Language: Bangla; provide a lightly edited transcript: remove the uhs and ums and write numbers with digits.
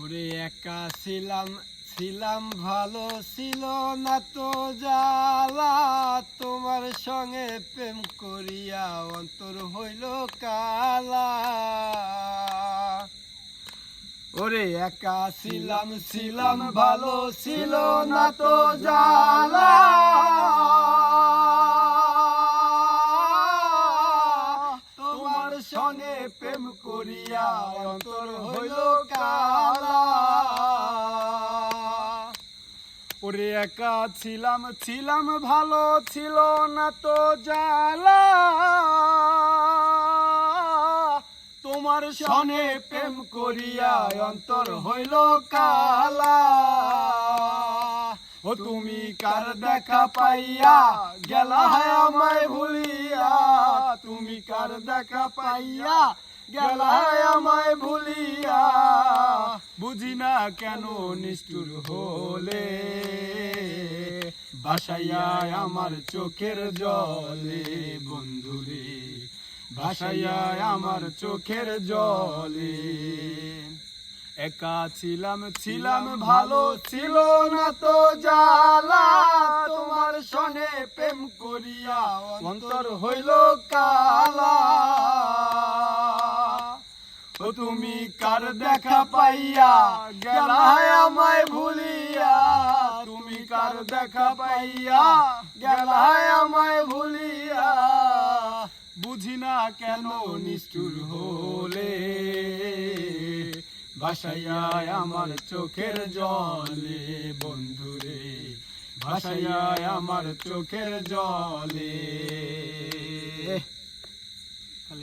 ওরে একা ছিলাম ভালো ছিল না তো জ্বালা, তোমার সঙ্গে প্রেম করিয়া অন্তর হইল কালা। ওরে একা ছিলাম ভালো ছিল না তো জ্বালা, তোমার সঙ্গে প্রেম করিয়া অন্তর হইল কালা। ওরে একা ছিলাম ভালো ছিল না তো জ্বালা, তোমার সনে প্রেম করিয়া অন্তর হইল কালা। ও তুমি কার দেখা পাইয়া গেলা আমায় ভুলিয়া, তুমি কার দেখা পাইয়া গেলা আমায় ভুলিয়া, বুঝি না কেন নিষ্ঠুর হলে ভাসাইয়া আমার চোখের জলে বন্ধুরে, ভাসাইয়া আমার চোখের জলে। একা ছিলাম ভালো ছিল না তো জ্বালা, তোমার সনে প্রেম করিয়া অন্তর হইল কালা। ও তুমি কার দেখা পাইয়া গেলা আমায় ভুলিয়া, তুমি কার দেখা পাইয়া গেলা আমায় ভুলিয়া, বুঝি না কেন নিষ্ঠুর হলে ভাসাইয়া আমার চোখের জলে বন্ধুরে, ভাসাইয়া আমার চোখের জলে।